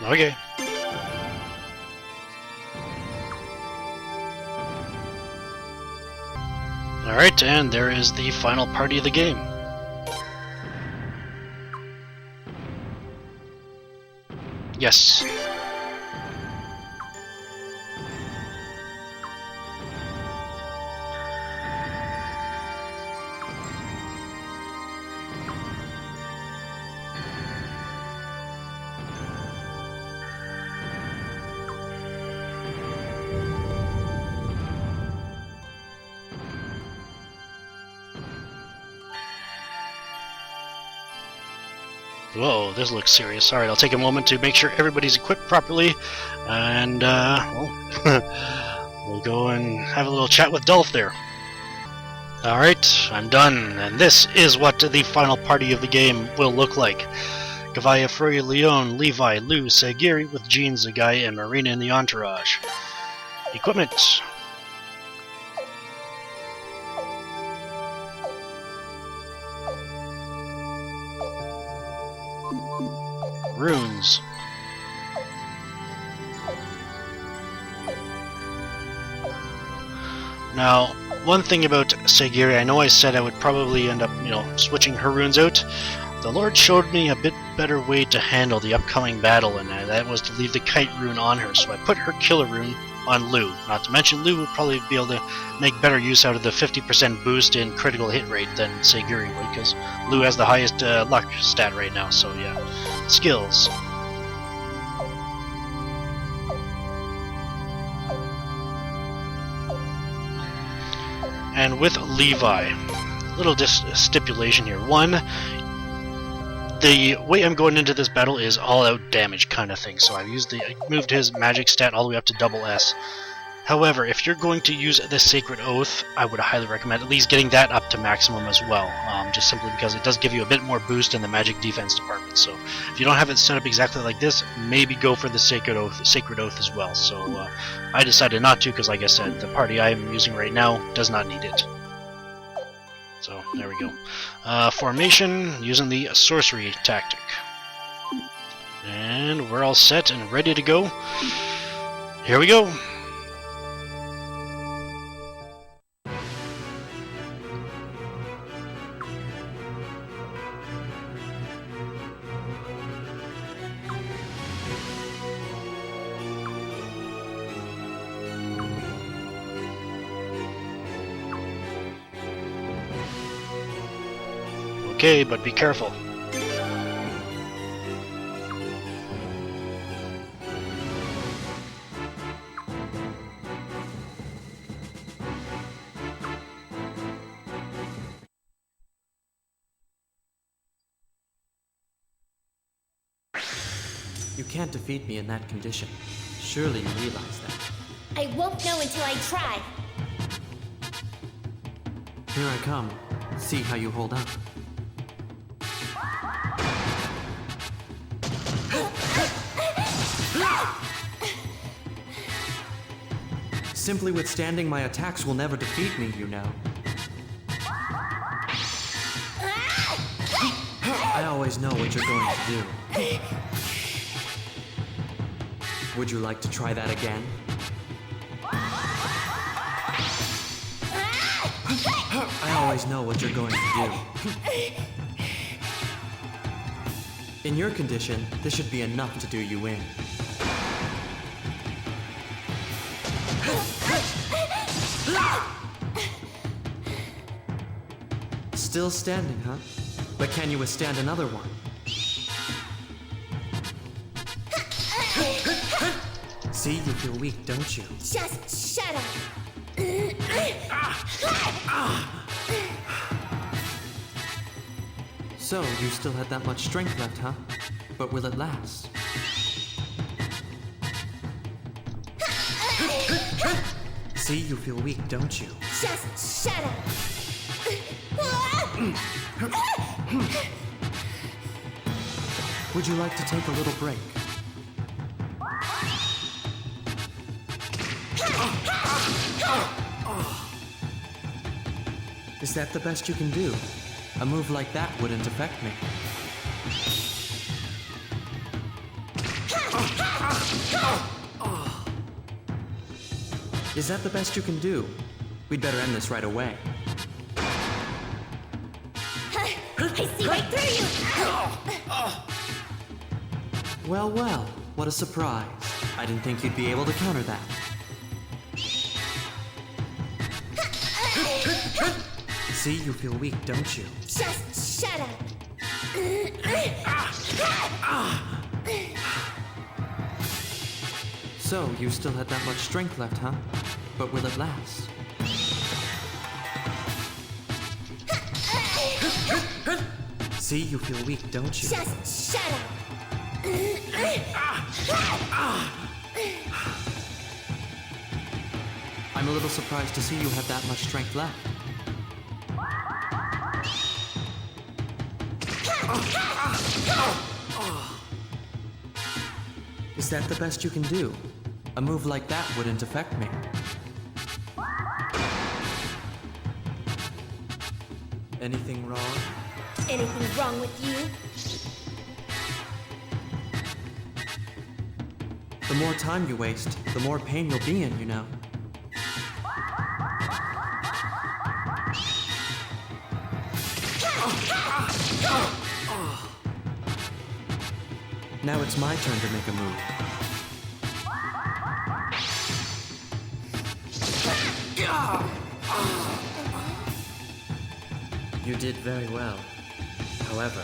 Okay. Alright, and there is the final party of the game. Yes. Whoa, this looks serious. Alright, I'll take a moment to make sure everybody's equipped properly, and, well, we'll go and have a little chat with Dolph there. Alright, I'm done, and this is what the final party of the game will look like. Gavaya, Frey, Leon, Levi, Lou, Sagiri with Jean, Zagai, and Marina in the entourage. Equipment. Runes. Now, one thing about Sagiri, I know I said I would probably end up, switching her runes out. The Lord showed me a bit better way to handle the upcoming battle, and that was to leave the kite rune on her, so I put her killer rune on Lou. Not to mention, Lou would probably be able to make better use out of the 50% boost in critical hit rate than Sagiri would, because Lou has the highest luck stat right now, so yeah. Skills. And with Levi, little stipulation here. One, the way I'm going into this battle is all-out damage kind of thing, so I moved his magic stat all the way up to double S. However, if you're going to use the Sacred Oath, I would highly recommend at least getting that up to maximum as well, just simply because it does give you a bit more boost in the magic defense department. So if you don't have it set up exactly like this, maybe go for the Sacred Oath as well. So I decided not to, because like I said, the party I'm using right now does not need it. So there we go. Formation, using the sorcery tactic. And we're all set and ready to go. Here we go. Okay, but be careful. You can't defeat me in that condition. Surely you realize that. I won't know until I try. Here I come. See how you hold up. Simply withstanding my attacks will never defeat me, you know. I always know what you're going to do. Would you like to try that again? I always know what you're going to do. In your condition, this should be enough to do you in. Still standing, huh? But can you withstand another one? See, you feel weak, don't you? Just shut up. So, you still had that much strength left, huh? But will it last? See, you feel weak, don't you? Just shut up. Would you like to take a little break? Is that the best you can do? A move like that wouldn't affect me. Is that the best you can do? We'd better end this right away. I see right through you! Well, well, what a surprise. I didn't think you'd be able to counter that. See, you feel weak, don't you? Just shut up! So, you still had that much strength left, huh? But will it last? See, you feel weak, don't you? Just shut up! I'm a little surprised to see you have that much strength left. Is that the best you can do? A move like that wouldn't affect me. Anything wrong? Anything wrong with you? The more time you waste, the more pain you'll be in, you know. Now it's my turn to make a move. You did very well. However...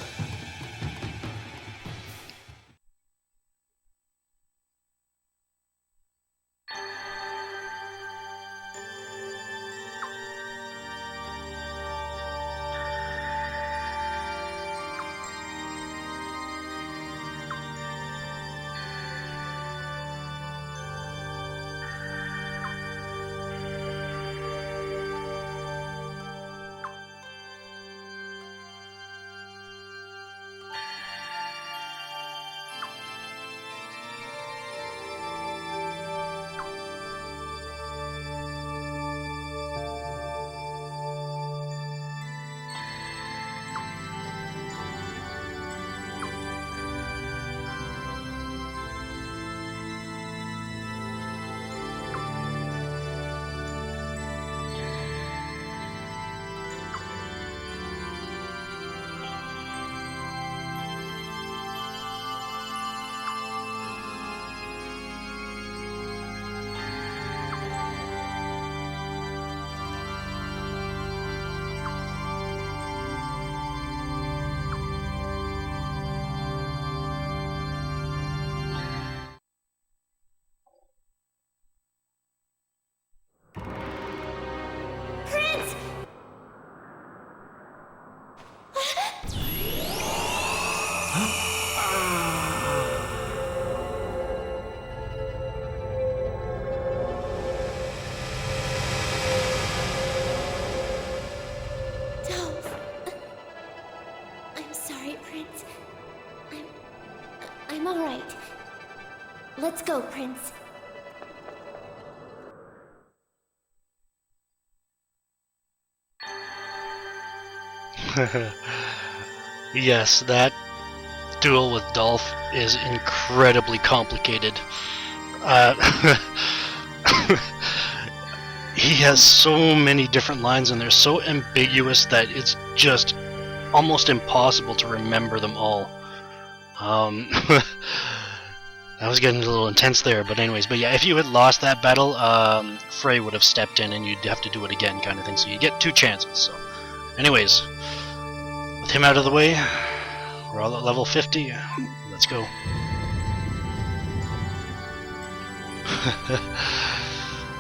Dolph. I'm sorry, Prince. I'm all right. Let's go, Prince. Yes, that duel with Dolph is incredibly complicated. He has so many different lines and they're so ambiguous that it's just almost impossible to remember them all. I was getting a little intense there, but anyways, but yeah, if you had lost that battle, Frey would have stepped in and you'd have to do it again kind of thing, so you get 2 chances. So anyways, with him out of the way, we're all at level 50. Let's go.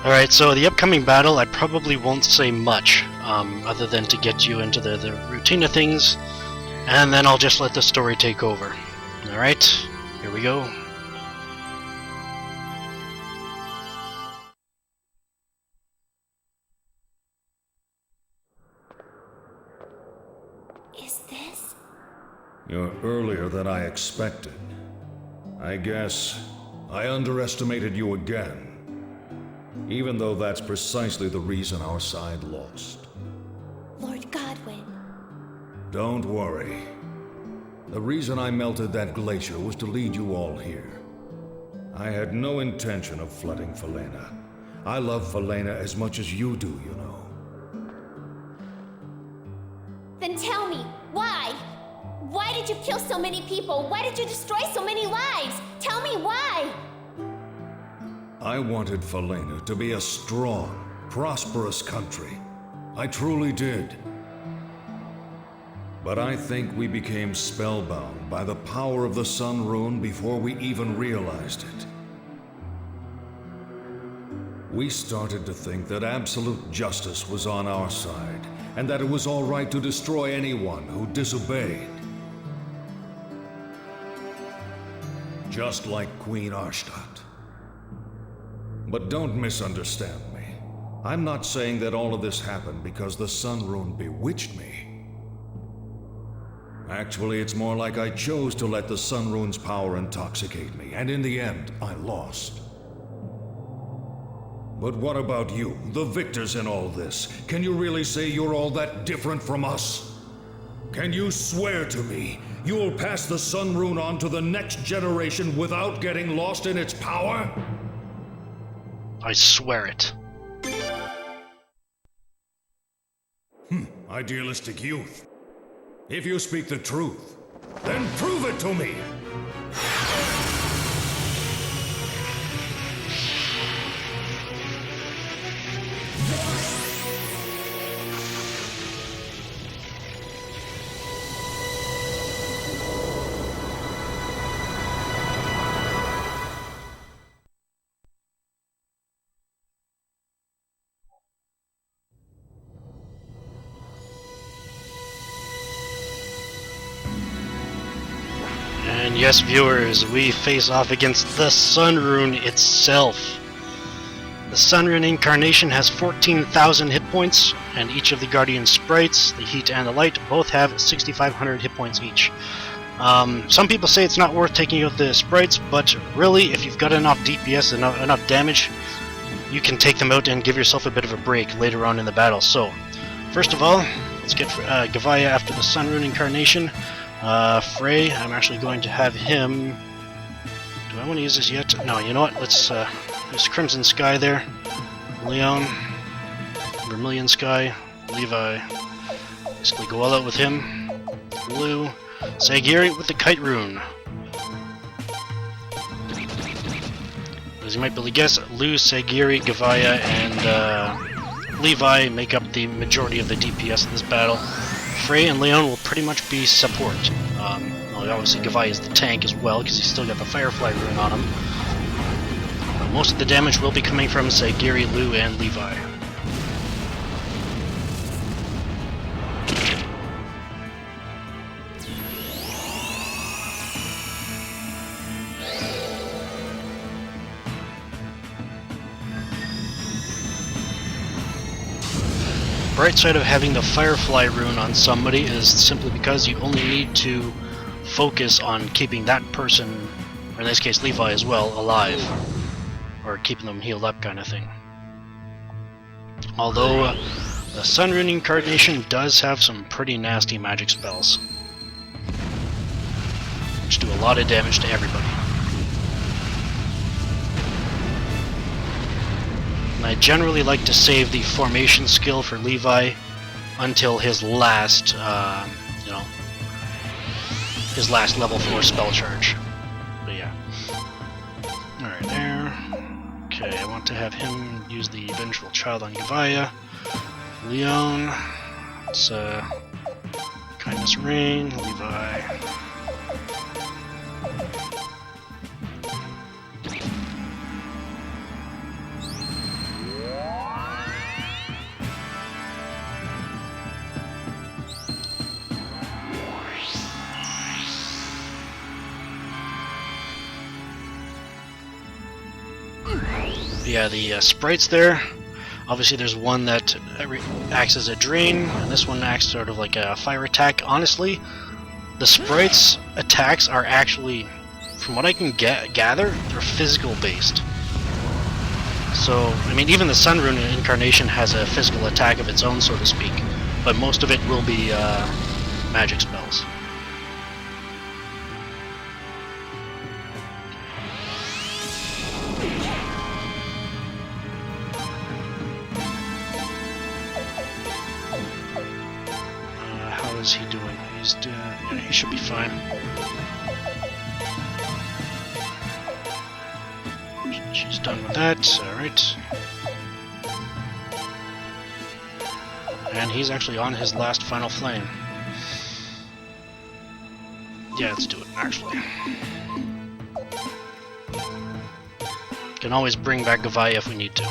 Alright, so the upcoming battle, I probably won't say much, other than to get you into the routine of things, and then I'll just let the story take over. Alright, here we go. Is this? You're earlier than I expected. I guess I underestimated you again. Even though that's precisely the reason our side lost. Lord Godwin. Don't worry. The reason I melted that glacier was to lead you all here. I had no intention of flooding Felena. I love Felena as much as you do, you know. Then tell me, why? Why did you kill so many people? Why did you destroy so many lives? Tell me why! I wanted Felena to be a strong, prosperous country. I truly did. But I think we became spellbound by the power of the Sun Rune before we even realized it. We started to think that absolute justice was on our side, and that it was all right to destroy anyone who disobeyed. Just like Queen Arstadt. But don't misunderstand me. I'm not saying that all of this happened because the Sun Rune bewitched me. Actually, it's more like I chose to let the Sun Rune's power intoxicate me, and in the end, I lost. But what about you, the victors in all this? Can you really say you're all that different from us? Can you swear to me you'll pass the Sun Rune on to the next generation without getting lost in its power? I swear it. Idealistic youth. If you speak the truth, then prove it to me! And yes, viewers, we face off against the Sun Rune itself. The Sun Rune incarnation has 14,000 hit points, and each of the Guardian sprites, the Heat and the Light, both have 6,500 hit points each. Some people say it's not worth taking out the sprites, but really, if you've got enough DPS and enough damage, you can take them out and give yourself a bit of a break later on in the battle. So, first of all, let's get Gavaya after the Sun Rune incarnation. Frey, I'm actually going to have him... Do I want to use this yet? No, you know what? Let's use Crimson Sky there. Leon, Vermilion Sky, Levi. Basically go all out with him. Blue, Sagiri with the Kite Rune. As you might be able to guess, Lu, Sagiri, Gavaya, and Levi make up the majority of the DPS in this battle. Frey and Leon will pretty much be support. Well, obviously Gavaya is the tank as well, because he's still got the Firefly rune on him. But most of the damage will be coming from Sagiri, Lu, and Levi. Bright side of having the Firefly rune on somebody is simply because you only need to focus on keeping that person, or in this case Levi as well, alive. Or keeping them healed up kind of thing. Although the Sun Rune incarnation does have some pretty nasty magic spells, which do a lot of damage to everybody. I generally like to save the formation skill for Levi until his last, his last level 4 spell charge. But yeah. Alright, there. Okay, I want to have him use the Vengeful Child on Gavaya. Leon. It's Kindness Rain, Levi. Yeah, the sprites there, obviously there's one that acts as a drain, and this one acts sort of like a fire attack. Honestly, the sprites' attacks are actually, from what I can gather, they're physical based. So, I mean, even the Sun Rune incarnation has a physical attack of its own, so to speak, but most of it will be magic spells. is he doing? He's doing... Yeah, he should be fine. She's done with that, alright. And he's actually on his last final flame. Yeah, let's do it, actually. Can always bring back Gavaya if we need to.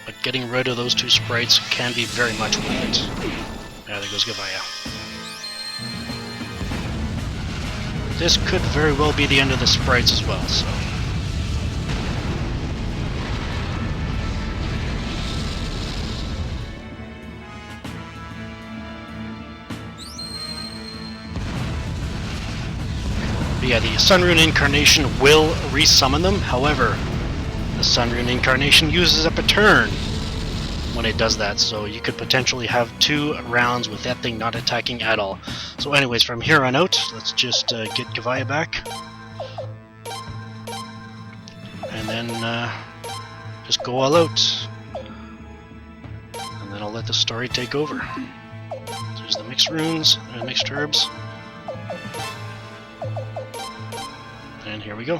But getting rid of those two sprites can be very much worth it. Yeah, there goes Gavaya. This could very well be the end of the sprites as well, so... Yeah, the Sun Rune Incarnation will resummon them, however, the Sun Rune Incarnation uses up a turn when it does that, so you could potentially have 2 rounds with that thing not attacking at all. So anyways, from here on out, let's just get Gavaya back. And then just go all out. And then I'll let the story take over. There's the mixed runes, and mixed herbs. And here we go.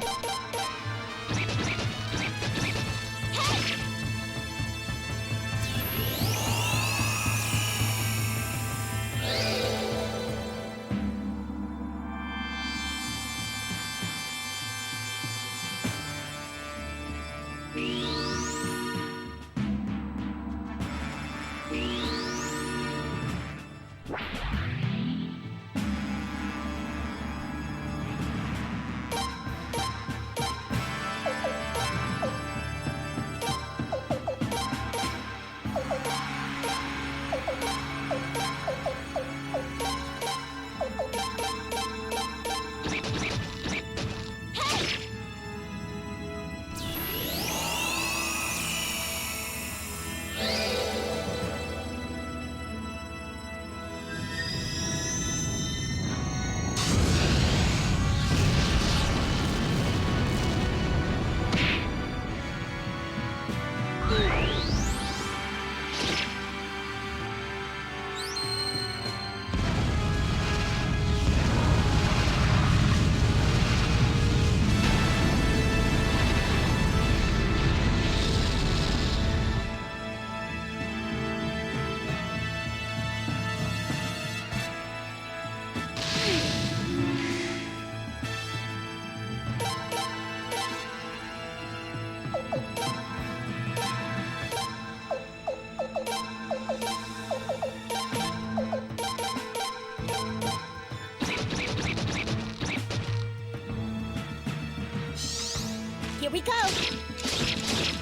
Here we go!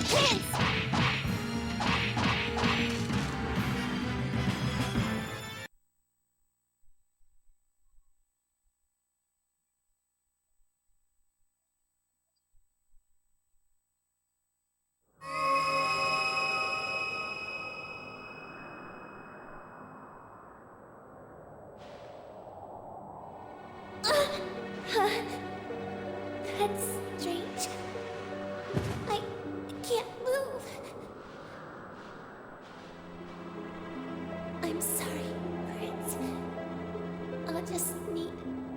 Prince! That's strange. I can't move. I'm sorry, Prince. I'll just need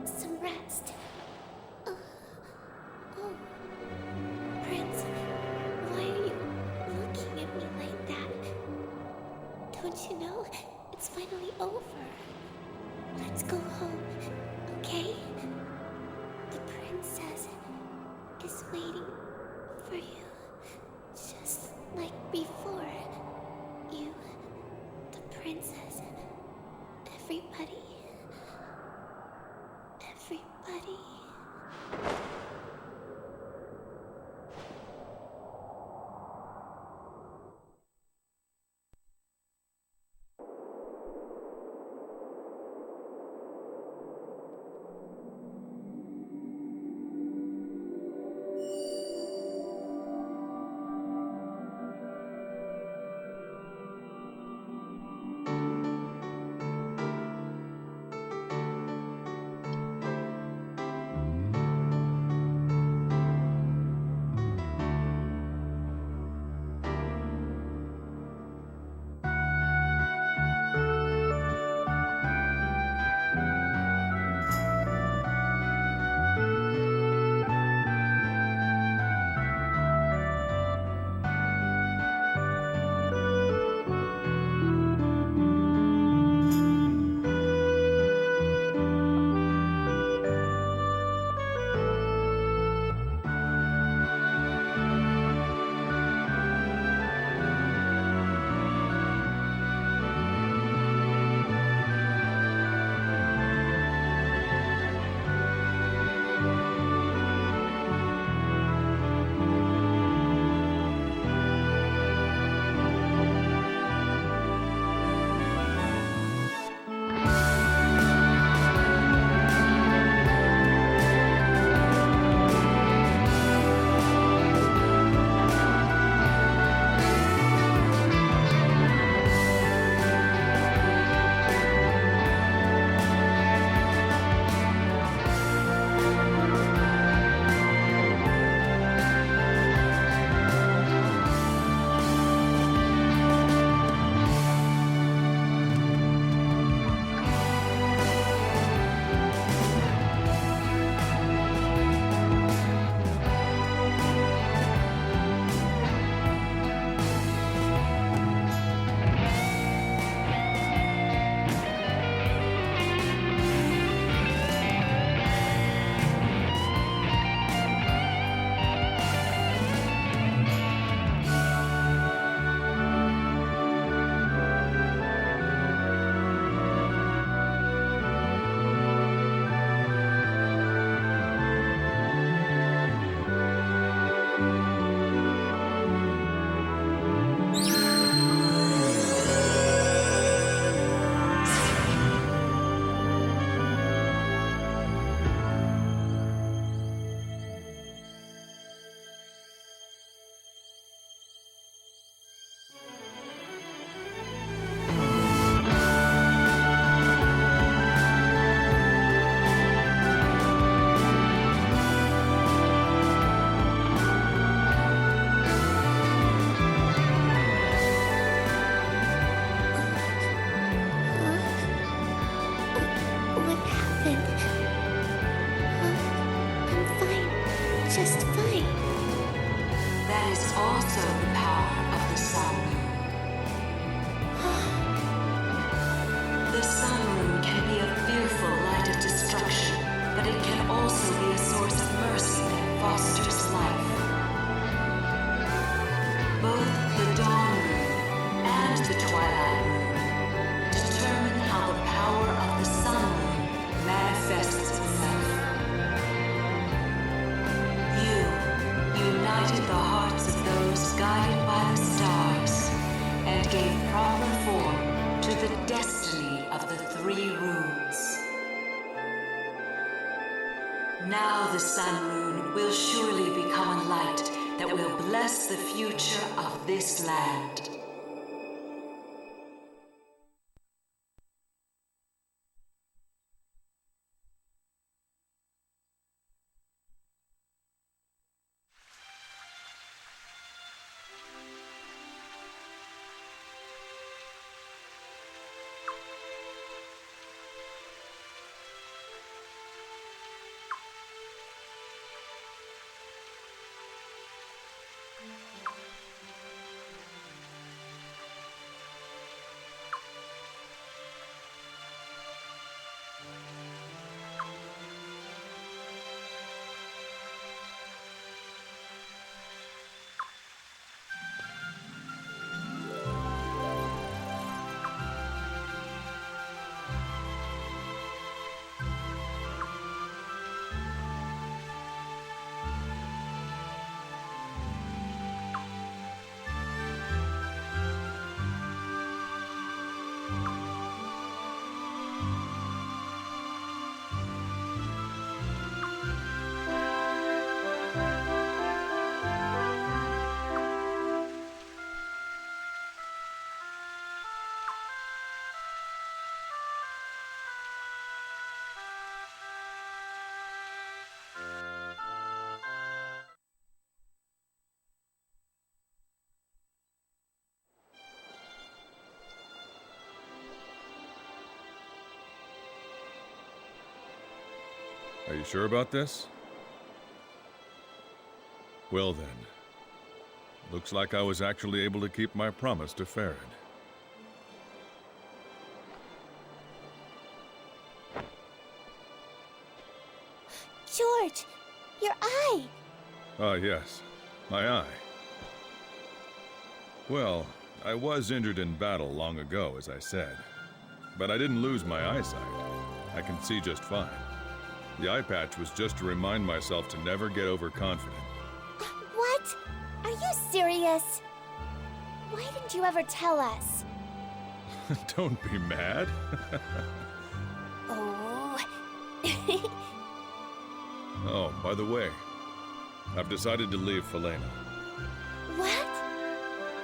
some rest. Oh, Prince, why are you looking at me like that? Don't you know it's finally over? Let's go home, okay? The princess is waiting for you, just like before. You, the princess, everybody. Now the Sun Rune will surely become a light that will bless the future of this land. Are you sure about this? Well then. Looks like I was actually able to keep my promise to Farad. George, your eye! Ah, yes. My eye. Well, I was injured in battle long ago, as I said. But I didn't lose my eyesight. I can see just fine. The eye patch was just to remind myself to never get overconfident. What? Are you serious? Why didn't you ever tell us? Don't be mad. Oh. Oh, by the way, I've decided to leave Felena. What?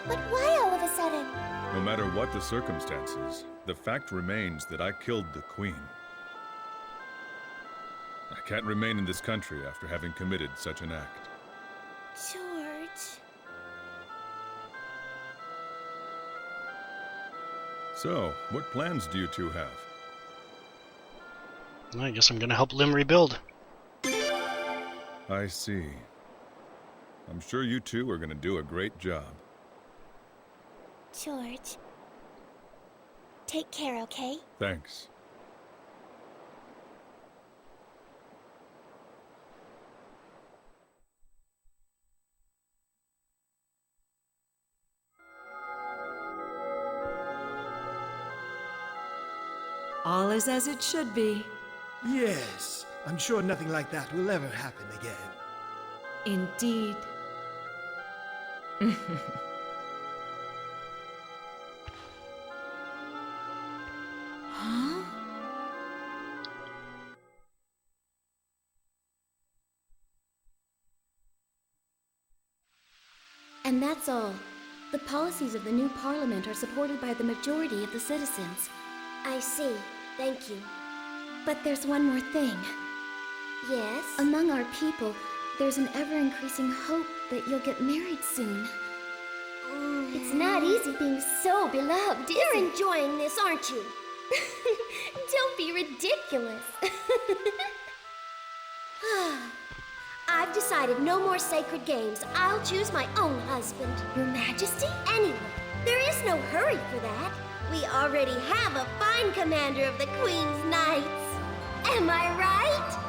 But why all of a sudden? No matter what the circumstances, the fact remains that I killed the Queen. I can't remain in this country after having committed such an act. George... So, what plans do you two have? I guess I'm gonna help Lim rebuild. I see. I'm sure you two are gonna do a great job. George... Take care, okay? Thanks. All is as it should be. Yes, I'm sure nothing like that will ever happen again. Indeed. Huh? And that's all. The policies of the new parliament are supported by the majority of the citizens. I see. Thank you. But there's one more thing. Yes? Among our people, there's an ever-increasing hope that you'll get married soon. It's not easy being so beloved, is You're enjoying this, aren't you? Don't be ridiculous. I've decided no more sacred games. I'll choose my own husband. Your Majesty? Anyway, there is no hurry for that. We already have a fine commander of the Queen's Knights. Am I right?